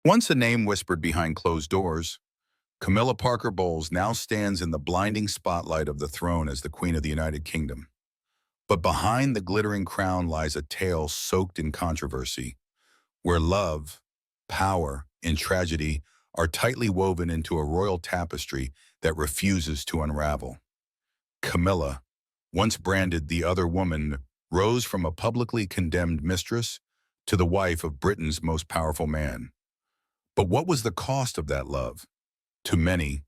Once a name whispered behind closed doors, Camilla Parker Bowles now stands in the blinding spotlight of the throne as the Queen of the United Kingdom. But behind the glittering crown lies a tale soaked in controversy, where love, power, and tragedy are tightly woven into a royal tapestry that refuses to unravel. Camilla, once branded the other woman, rose from a publicly condemned mistress to the wife of Britain's most powerful man. But what was the cost of that love? To many,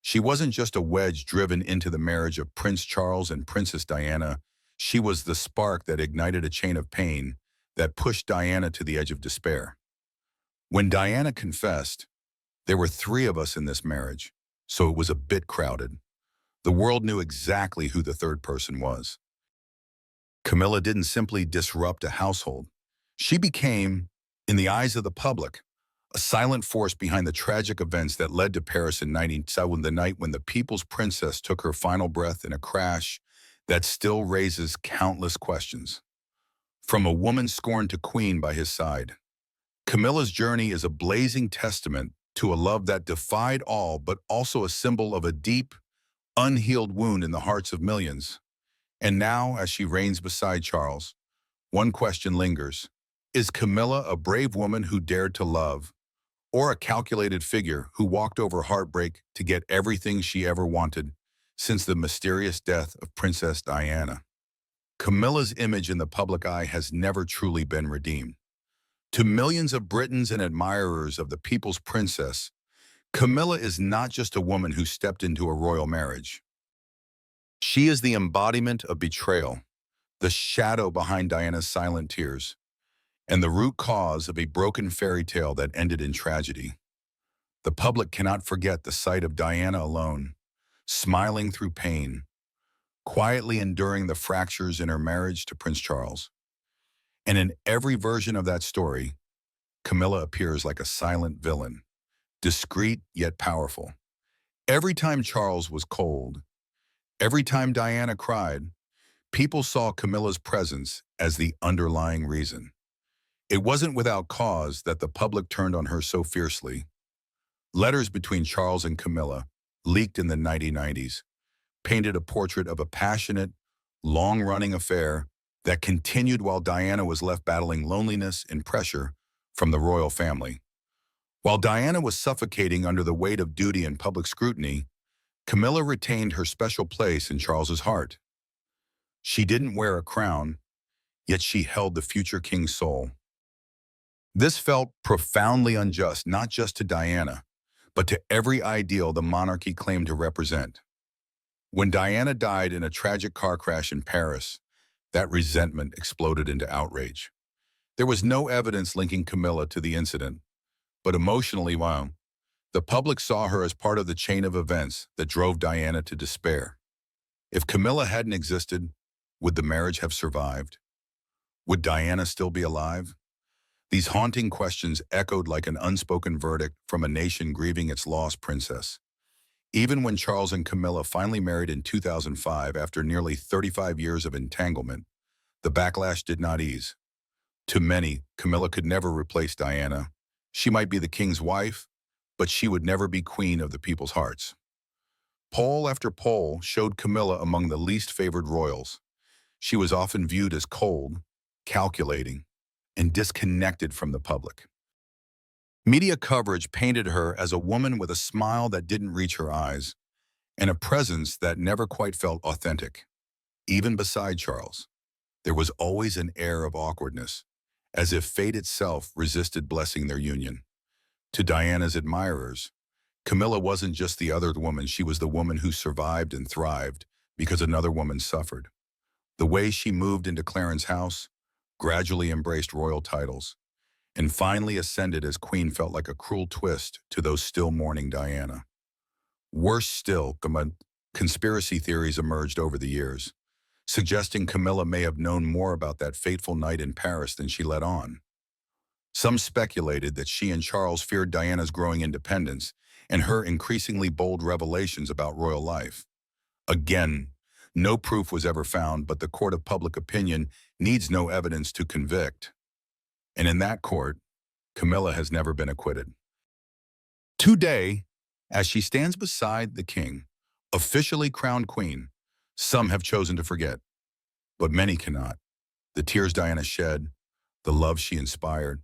she wasn't just a wedge driven into the marriage of Prince Charles and Princess Diana. She was the spark that ignited a chain of pain that pushed Diana to the edge of despair. When Diana confessed, "There were three of us in this marriage, so it was a bit crowded," the world knew exactly who the third person was. Camilla didn't simply disrupt a household. She became, in the eyes of the public, a silent force behind the tragic events that led to Paris in 1907, the night when the people's princess took her final breath in a crash that still raises countless questions. From a woman scorned to queen by his side, Camilla's journey is a blazing testament to a love that defied all, but also a symbol of a deep, unhealed wound in the hearts of millions. And now, as she reigns beside Charles, one question lingers. Is Camilla a brave woman who dared to love, or a calculated figure who walked over heartbreak to get everything she ever wanted since the mysterious death of Princess Diana? Camilla's image in the public eye has never truly been redeemed. To millions of Britons and admirers of the people's princess, Camilla is not just a woman who stepped into a royal marriage. She is the embodiment of betrayal, the shadow behind Diana's silent tears, and the root cause of a broken fairy tale that ended in tragedy. The public cannot forget the sight of Diana alone, smiling through pain, quietly enduring the fractures in her marriage to Prince Charles. And in every version of that story, Camilla appears like a silent villain, discreet yet powerful. Every time Charles was cold, every time Diana cried, people saw Camilla's presence as the underlying reason. It wasn't without cause that the public turned on her so fiercely. Letters between Charles and Camilla, leaked in the 1990s, painted a portrait of a passionate, long-running affair that continued while Diana was left battling loneliness and pressure from the royal family. While Diana was suffocating under the weight of duty and public scrutiny, Camilla retained her special place in Charles's heart. She didn't wear a crown, yet she held the future king's soul. This felt profoundly unjust, not just to Diana, but to every ideal the monarchy claimed to represent. When Diana died in a tragic car crash in Paris, that resentment exploded into outrage. There was no evidence linking Camilla to the incident, but emotionally, the public saw her as part of the chain of events that drove Diana to despair. If Camilla hadn't existed, would the marriage have survived? Would Diana still be alive? These haunting questions echoed like an unspoken verdict from a nation grieving its lost princess. Even when Charles and Camilla finally married in 2005 after nearly 35 years of entanglement, the backlash did not ease. To many, Camilla could never replace Diana. She might be the king's wife, but she would never be queen of the people's hearts. Poll after poll showed Camilla among the least favored royals. She was often viewed as cold, calculating, and disconnected from the public. Media coverage painted her as a woman with a smile that didn't reach her eyes and a presence that never quite felt authentic. Even beside Charles, there was always an air of awkwardness, as if fate itself resisted blessing their union. To Diana's admirers, Camilla wasn't just the other woman, she was the woman who survived and thrived because another woman suffered. The way she moved into Clarence's house, gradually embraced royal titles, and finally ascended as queen felt like a cruel twist to those still mourning Diana. Worse still, conspiracy theories emerged over the years, suggesting Camilla may have known more about that fateful night in Paris than she let on. Some speculated that she and Charles feared Diana's growing independence and her increasingly bold revelations about royal life. Again, no proof was ever found, but the court of public opinion needs no evidence to convict. And in that court, Camilla has never been acquitted. Today, as she stands beside the king, officially crowned queen, some have chosen to forget, but many cannot. The tears Diana shed, the love she inspired,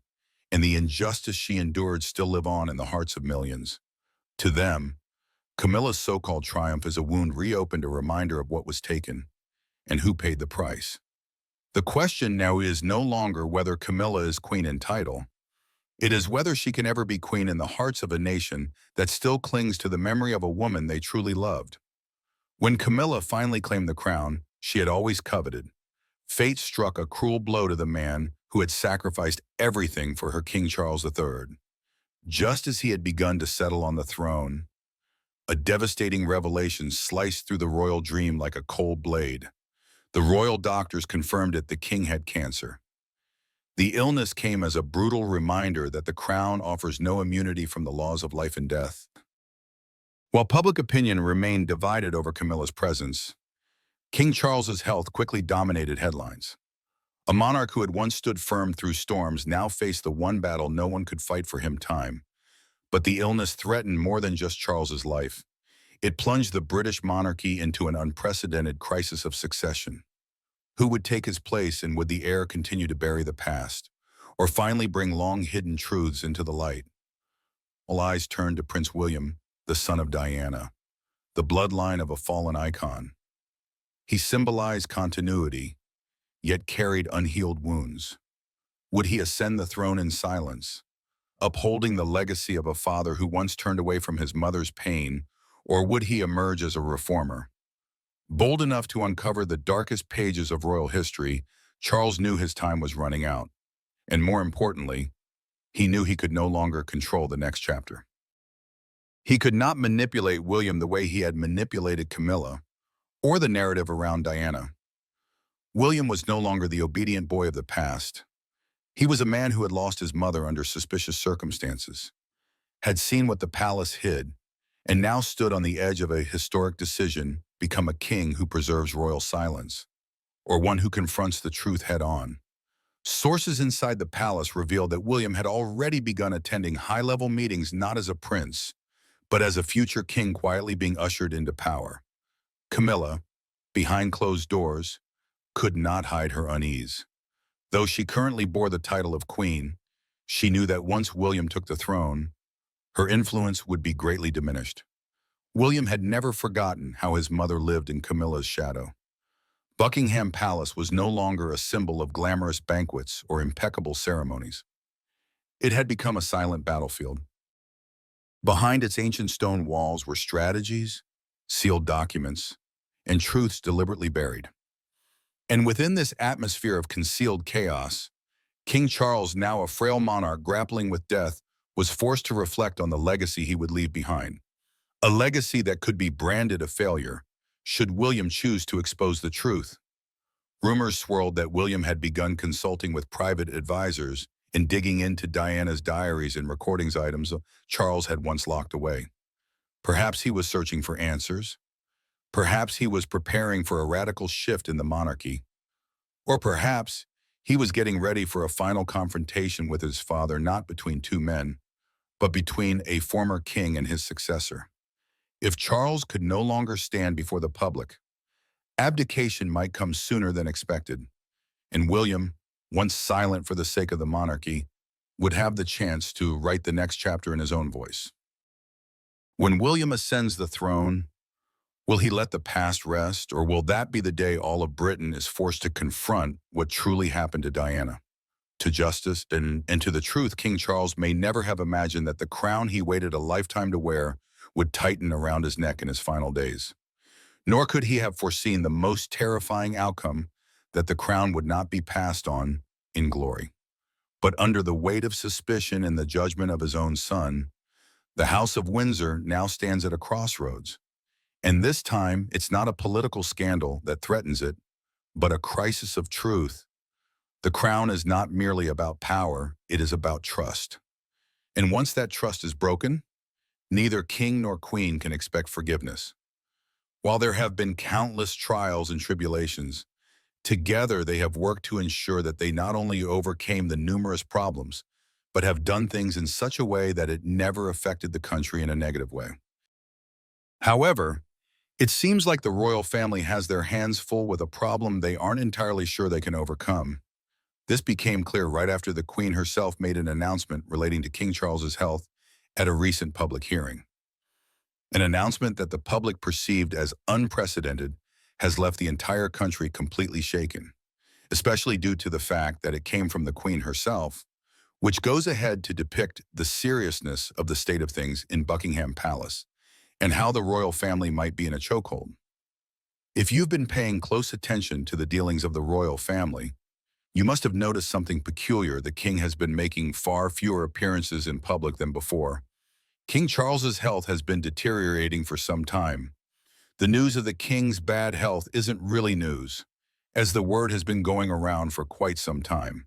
and the injustice she endured still live on in the hearts of millions. To them, Camilla's so-called triumph is a wound reopened, a reminder of what was taken and who paid the price. The question now is no longer whether Camilla is queen in title. It is whether she can ever be queen in the hearts of a nation that still clings to the memory of a woman they truly loved. When Camilla finally claimed the crown she had always coveted, fate struck a cruel blow to the man who had sacrificed everything for her King Charles III. Just as he had begun to settle on the throne, a devastating revelation sliced through the royal dream like a cold blade. The royal doctors confirmed it: the king had cancer. The illness came as a brutal reminder that the crown offers no immunity from the laws of life and death. While public opinion remained divided over Camilla's presence, King Charles's health quickly dominated headlines. A monarch who had once stood firm through storms now faced the one battle no one could fight for him: time. But the illness threatened more than just Charles's life. It plunged the British monarchy into an unprecedented crisis of succession. Who would take his place, and would the heir continue to bury the past, or finally bring long-hidden truths into the light? All eyes turned to Prince William, the son of Diana, the bloodline of a fallen icon. He symbolized continuity, yet carried unhealed wounds. Would he ascend the throne in silence, upholding the legacy of a father who once turned away from his mother's pain, or would he emerge as a reformer? Bold enough to uncover the darkest pages of royal history, Charles knew his time was running out. And more importantly, he knew he could no longer control the next chapter. He could not manipulate William the way he had manipulated Camilla, or the narrative around Diana. William was no longer the obedient boy of the past. He was a man who had lost his mother under suspicious circumstances, had seen what the palace hid, and now stood on the edge of a historic decision: become a king who preserves royal silence, or one who confronts the truth head-on. Sources inside the palace revealed that William had already begun attending high-level meetings, not as a prince, but as a future king quietly being ushered into power. Camilla, behind closed doors, could not hide her unease. Though she currently bore the title of queen, she knew that once William took the throne, her influence would be greatly diminished. William had never forgotten how his mother lived in Camilla's shadow. Buckingham Palace was no longer a symbol of glamorous banquets or impeccable ceremonies. It had become a silent battlefield. Behind its ancient stone walls were strategies, sealed documents, and truths deliberately buried. And within this atmosphere of concealed chaos, King Charles, now a frail monarch grappling with death, was forced to reflect on the legacy he would leave behind. A legacy that could be branded a failure, should William choose to expose the truth. Rumors swirled that William had begun consulting with private advisors and digging into Diana's diaries and recordings, items Charles had once locked away. Perhaps he was searching for answers. Perhaps he was preparing for a radical shift in the monarchy. Or perhaps he was getting ready for a final confrontation with his father, not between two men, but between a former king and his successor. If Charles could no longer stand before the public, abdication might come sooner than expected, and William, once silent for the sake of the monarchy, would have the chance to write the next chapter in his own voice. When William ascends the throne, will he let the past rest, or will that be the day all of Britain is forced to confront what truly happened to Diana? To justice and to the truth, King Charles may never have imagined that the crown he waited a lifetime to wear would tighten around his neck in his final days. Nor could he have foreseen the most terrifying outcome: that the crown would not be passed on in glory, but under the weight of suspicion and the judgment of his own son. The House of Windsor now stands at a crossroads. And this time, it's not a political scandal that threatens it, but a crisis of truth. The crown is not merely about power, it is about trust. And once that trust is broken, neither king nor queen can expect forgiveness. While there have been countless trials and tribulations, together they have worked to ensure that they not only overcame the numerous problems, but have done things in such a way that it never affected the country in a negative way. However, it seems like the royal family has their hands full with a problem they aren't entirely sure they can overcome. This became clear right after the Queen herself made an announcement relating to King Charles's health at a recent public hearing. An announcement that the public perceived as unprecedented has left the entire country completely shaken, especially due to the fact that it came from the Queen herself, which goes ahead to depict the seriousness of the state of things in Buckingham Palace and how the royal family might be in a chokehold. If you've been paying close attention to the dealings of the royal family, you must have noticed something peculiar. The king has been making far fewer appearances in public than before. King Charles's health has been deteriorating for some time. The news of the king's bad health isn't really news, as the word has been going around for quite some time.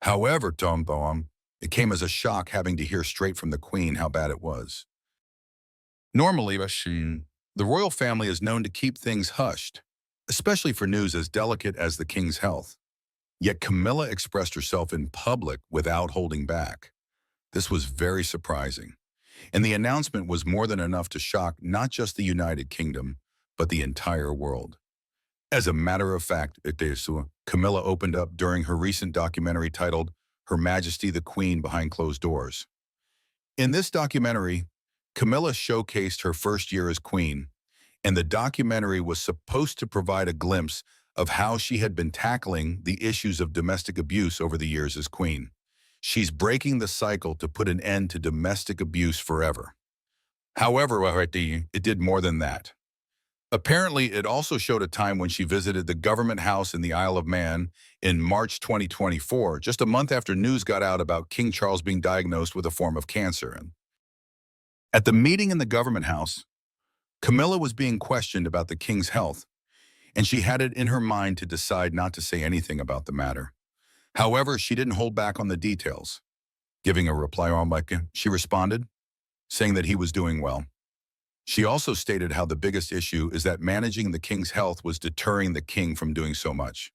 However, Tom Boehm, it came as a shock having to hear straight from the Queen how bad it was. Normally, the royal family is known to keep things hushed, especially for news as delicate as the king's health. Yet Camilla expressed herself in public without holding back. This was very surprising, and the announcement was more than enough to shock not just the United Kingdom, but the entire world. As a matter of fact, Camilla opened up during her recent documentary titled Her Majesty the Queen Behind Closed Doors. In this documentary, Camilla showcased her first year as queen, and the documentary was supposed to provide a glimpse of how she had been tackling the issues of domestic abuse over the years as queen. She's breaking the cycle to put an end to domestic abuse forever. However, it did more than that. Apparently, it also showed a time when she visited the government house in the Isle of Man in March 2024, just a month after news got out about King Charles being diagnosed with a form of cancer. At the meeting in the government house, Camilla was being questioned about the king's health, and she had it in her mind to decide not to say anything about the matter. However, she didn't hold back on the details. Giving a reply on she responded, saying that he was doing well. She also stated how the biggest issue is that managing the king's health was deterring the king from doing so much.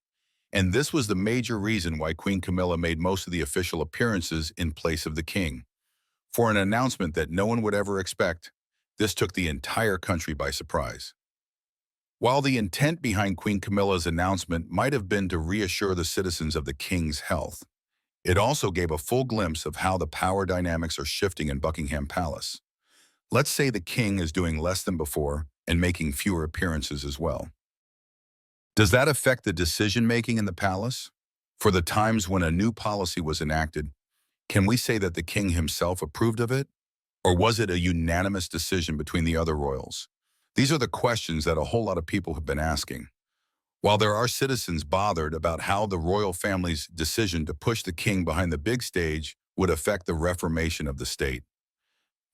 And this was the major reason why Queen Camilla made most of the official appearances in place of the king. For an announcement that no one would ever expect, this took the entire country by surprise. While the intent behind Queen Camilla's announcement might have been to reassure the citizens of the king's health, it also gave a full glimpse of how the power dynamics are shifting in Buckingham Palace. Let's say the king is doing less than before and making fewer appearances as well. Does that affect the decision-making in the palace? For the times when a new policy was enacted, can we say that the king himself approved of it? Or was it a unanimous decision between the other royals? These are the questions that a whole lot of people have been asking. While there are citizens bothered about how the royal family's decision to push the king behind the big stage would affect the reformation of the state,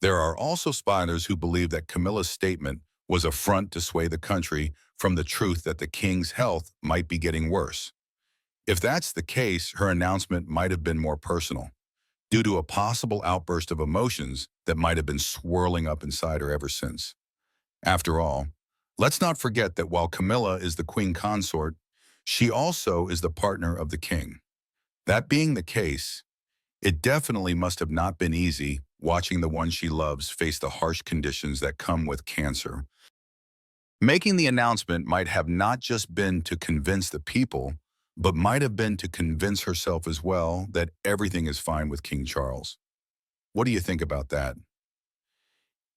there are also spiders who believe that Camilla's statement was a front to sway the country from the truth that the king's health might be getting worse. If that's the case, her announcement might have been more personal, due to a possible outburst of emotions that might have been swirling up inside her ever since. After all, let's not forget that while Camilla is the queen consort, she also is the partner of the king. That being the case, it definitely must have not been easy watching the one she loves face the harsh conditions that come with cancer. Making the announcement might have not just been to convince the people, but might have been to convince herself as well that everything is fine with King Charles. What do you think about that?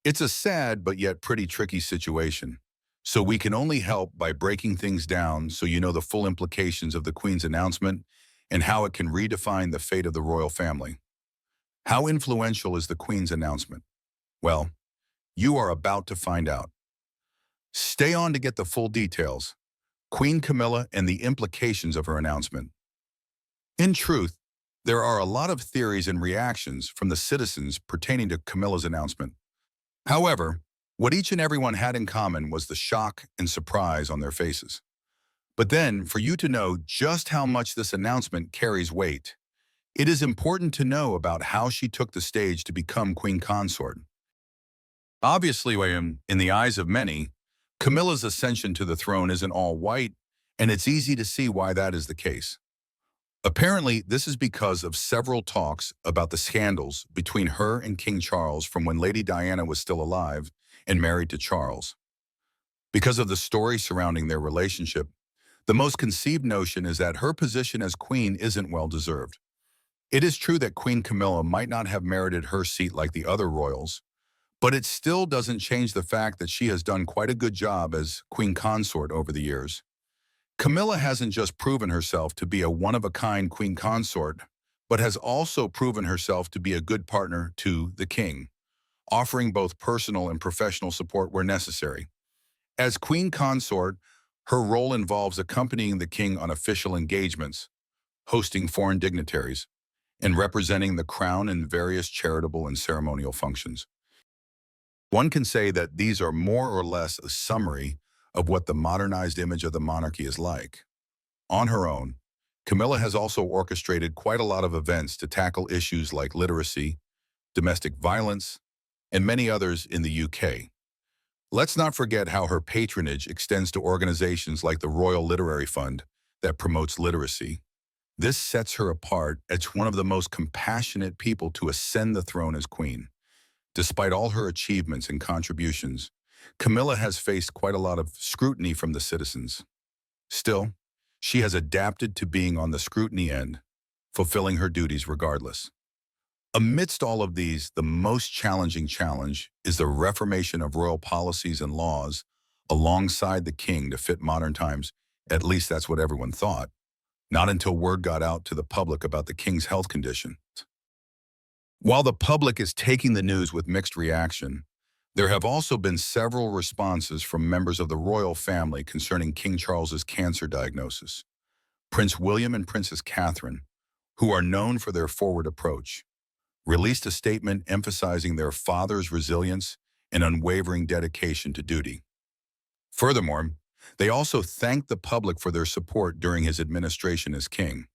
It's a sad but yet pretty tricky situation, so we can only help by breaking things down so you know the full implications of the Queen's announcement and how it can redefine the fate of the royal family. How influential is the Queen's announcement? Well, you are about to find out. Stay on to get the full details. Queen Camilla and the implications of her announcement. In truth, there are a lot of theories and reactions from the citizens pertaining to Camilla's announcement. However, what each and everyone had in common was the shock and surprise on their faces. But then, for you to know just how much this announcement carries weight, it is important to know about how she took the stage to become queen consort. Obviously, in the eyes of many, Camilla's ascension to the throne isn't all white, and it's easy to see why that is the case. Apparently, this is because of several talks about the scandals between her and King Charles from when Lady Diana was still alive and married to Charles. Because of the story surrounding their relationship, the most conceived notion is that her position as queen isn't well deserved. It is true that Queen Camilla might not have merited her seat like the other royals, but it still doesn't change the fact that she has done quite a good job as queen consort over the years. Camilla hasn't just proven herself to be a one-of-a-kind queen consort, but has also proven herself to be a good partner to the king, offering both personal and professional support where necessary. As queen consort, her role involves accompanying the king on official engagements, hosting foreign dignitaries, and representing the crown in various charitable and ceremonial functions. One can say that these are more or less a summary of what the modernized image of the monarchy is like. On her own, Camilla has also orchestrated quite a lot of events to tackle issues like literacy, domestic violence, and many others in the UK. Let's not forget how her patronage extends to organizations like the Royal Literary Fund that promotes literacy. This sets her apart as one of the most compassionate people to ascend the throne as queen. Despite all her achievements and contributions, Camilla has faced quite a lot of scrutiny from the citizens. Still, she has adapted to being on the scrutiny end, fulfilling her duties regardless. Amidst all of these, the most challenging challenge is the reformation of royal policies and laws alongside the king to fit modern times. At least that's what everyone thought. Not until word got out to the public about the king's health condition. While the public is taking the news with mixed reaction, there have also been several responses from members of the royal family concerning King Charles's cancer diagnosis. Prince William and Princess Catherine, who are known for their forward approach, released a statement emphasizing their father's resilience and unwavering dedication to duty. Furthermore, they also thanked the public for their support during his administration as king.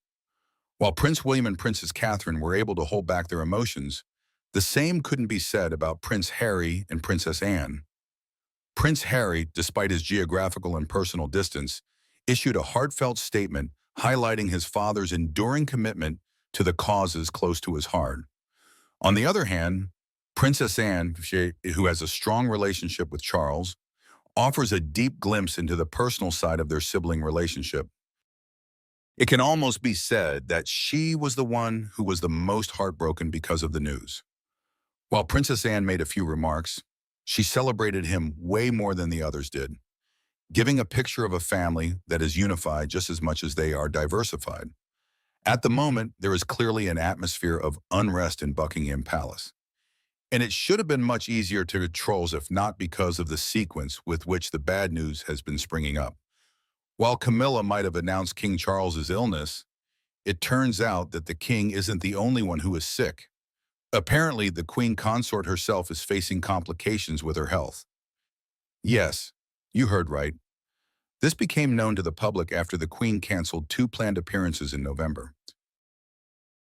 While Prince William and Princess Catherine were able to hold back their emotions, the same couldn't be said about Prince Harry and Princess Anne. Prince Harry, despite his geographical and personal distance, issued a heartfelt statement highlighting his father's enduring commitment to the causes close to his heart. On the other hand, Princess Anne, who has a strong relationship with Charles, offers a deep glimpse into the personal side of their sibling relationship. It can almost be said that she was the one who was the most heartbroken because of the news. While Princess Anne made a few remarks, she celebrated him way more than the others did, giving a picture of a family that is unified just as much as they are diversified. At the moment, there is clearly an atmosphere of unrest in Buckingham Palace. And it should have been much easier to control if not because of the sequence with which the bad news has been springing up. While Camilla might have announced King Charles's illness, it turns out that the king isn't the only one who is sick. Apparently, the queen consort herself is facing complications with her health. Yes, you heard right. This became known to the public after the queen canceled two planned appearances in November.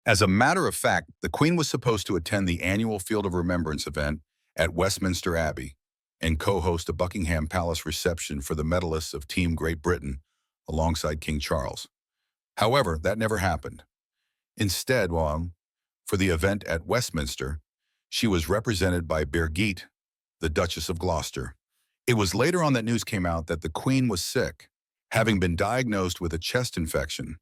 As a matter of fact, the queen was supposed to attend the annual Field of Remembrance event at Westminster Abbey and co-host a Buckingham Palace reception for the medalists of Team Great Britain alongside King Charles. However, that never happened. Instead, for the event at Westminster, she was represented by Birgit, the Duchess of Gloucester. It was later on that news came out that the Queen was sick, having been diagnosed with a chest infection.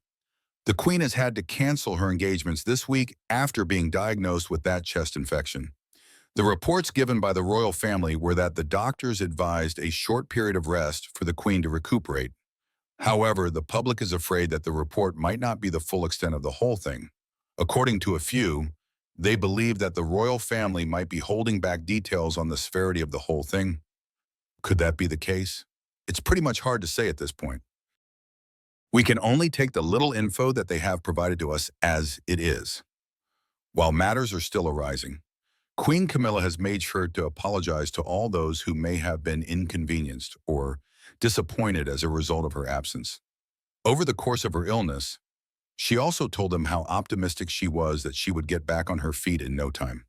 The Queen has had to cancel her engagements this week after being diagnosed with that chest infection. The reports given by the royal family were that the doctors advised a short period of rest for the Queen to recuperate. However, the public is afraid that the report might not be the full extent of the whole thing. According to a few, they believe that the royal family might be holding back details on the severity of the whole thing. Could that be the case? It's pretty much hard to say at this point. We can only take the little info that they have provided to us as it is. While matters are still arising, Queen Camilla has made sure to apologize to all those who may have been inconvenienced or disappointed as a result of her absence. Over the course of her illness, she also told them how optimistic she was that she would get back on her feet in no time.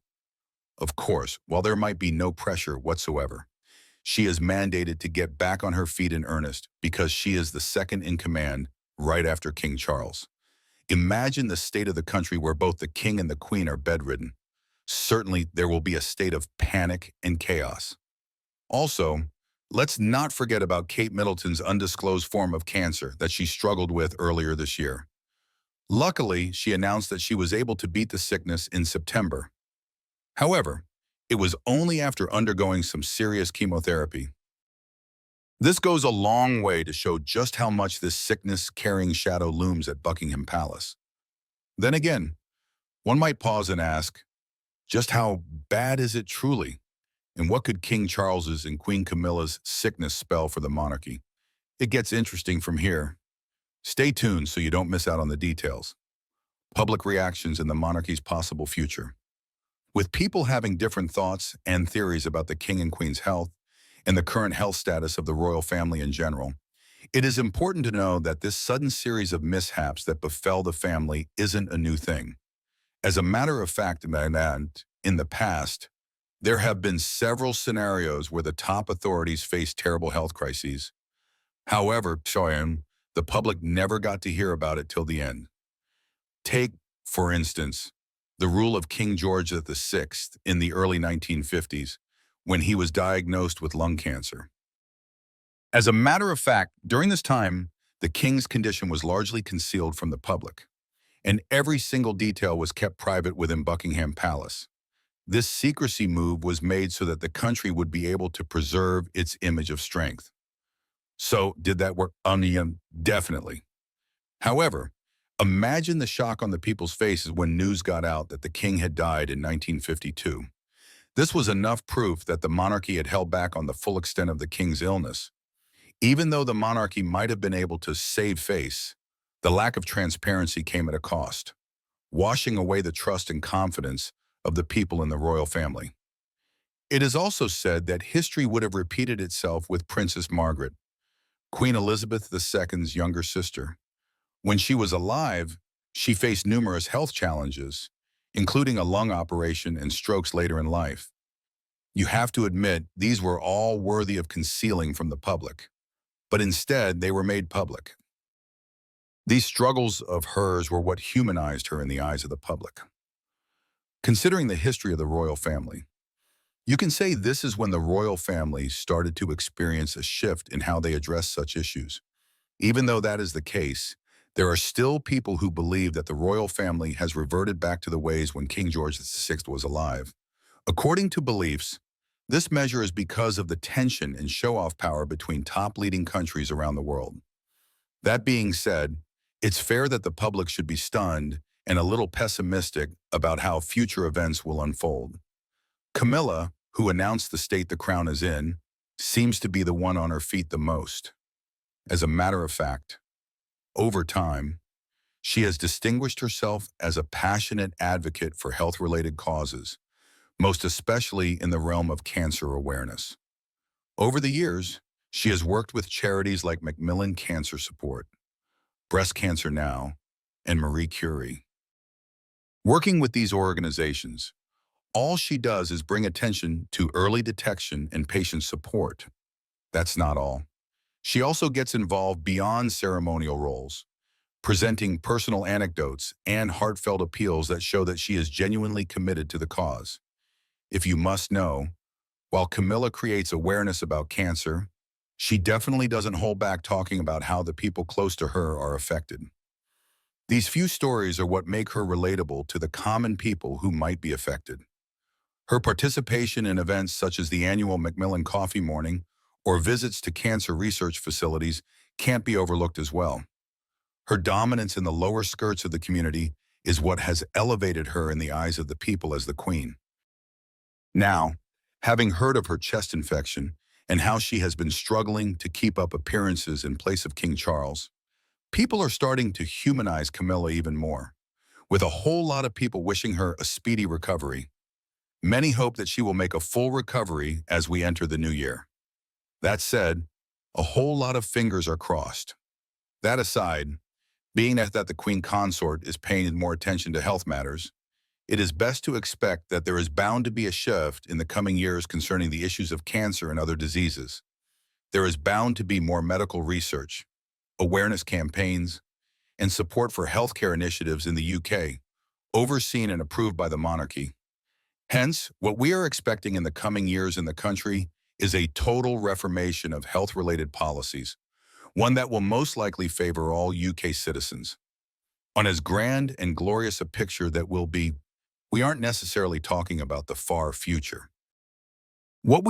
Of course, while there might be no pressure whatsoever, she is mandated to get back on her feet in earnest because she is the second in command right after King Charles. Imagine the state of the country where both the king and the queen are bedridden. Certainly, there will be a state of panic and chaos. Also, let's not forget about Kate Middleton's undisclosed form of cancer that she struggled with earlier this year. Luckily, she announced that she was able to beat the sickness in September. However, it was only after undergoing some serious chemotherapy. This goes a long way to show just how much this sickness-carrying shadow looms at Buckingham Palace. Then again, one might pause and ask, just how bad is it truly? And what could King Charles's and Queen Camilla's sickness spell for the monarchy? It gets interesting from here. Stay tuned so you don't miss out on the details. Public reactions and the monarchy's possible future. With people having different thoughts and theories about the king and queen's health and the current health status of the royal family in general, it is important to know that this sudden series of mishaps that befell the family isn't a new thing. As a matter of fact, in the past, there have been several scenarios where the top authorities faced terrible health crises. However, the public never got to hear about it till the end. Take, for instance, the rule of King George VI in the early 1950s, when he was diagnosed with lung cancer. As a matter of fact, during this time, the king's condition was largely concealed from the public, and every single detail was kept private within Buckingham Palace. This secrecy move was made so that the country would be able to preserve its image of strength. So, did that work? Definitely. However, imagine the shock on the people's faces when news got out that the king had died in 1952. This was enough proof that the monarchy had held back on the full extent of the king's illness. Even though the monarchy might have been able to save face, the lack of transparency came at a cost, washing away the trust and confidence of the people in the royal family. It is also said that history would have repeated itself with Princess Margaret, Queen Elizabeth II's younger sister. When she was alive, she faced numerous health challenges, including a lung operation and strokes later in life. You have to admit, these were all worthy of concealing from the public, but instead they were made public. These struggles of hers were what humanized her in the eyes of the public. Considering the history of the royal family, you can say this is when the royal family started to experience a shift in how they address such issues. Even though that is the case, there are still people who believe that the royal family has reverted back to the ways when King George VI was alive. According to beliefs, this measure is because of the tension and show-off power between top leading countries around the world. That being said, it's fair that the public should be stunned and a little pessimistic about how future events will unfold. Camilla, who announced the state the crown is in, seems to be the one on her feet the most. As a matter of fact, over time, she has distinguished herself as a passionate advocate for health-related causes, most especially in the realm of cancer awareness. Over the years, she has worked with charities like Macmillan Cancer Support, Breast Cancer Now, and Marie Curie. Working with these organizations, all she does is bring attention to early detection and patient support. That's not all. She also gets involved beyond ceremonial roles, presenting personal anecdotes and heartfelt appeals that show that she is genuinely committed to the cause. If you must know, while Camilla creates awareness about cancer, she definitely doesn't hold back talking about how the people close to her are affected. These few stories are what make her relatable to the common people who might be affected. Her participation in events such as the annual Macmillan Coffee Morning or visits to cancer research facilities can't be overlooked as well. Her dominance in the lower skirts of the community is what has elevated her in the eyes of the people as the queen. Now, having heard of her chest infection and how she has been struggling to keep up appearances in place of King Charles, people are starting to humanize Camilla even more, with a whole lot of people wishing her a speedy recovery. Many hope that she will make a full recovery as we enter the new year. That said, a whole lot of fingers are crossed. That aside, being that the Queen Consort is paying more attention to health matters, it is best to expect that there is bound to be a shift in the coming years concerning the issues of cancer and other diseases. There is bound to be more medical research, awareness campaigns, and support for healthcare initiatives in the UK, overseen and approved by the monarchy. Hence, what we are expecting in the coming years in the country is a total reformation of health-related policies, one that will most likely favor all UK citizens. On as grand and glorious a picture that will be, we aren't necessarily talking about the far future.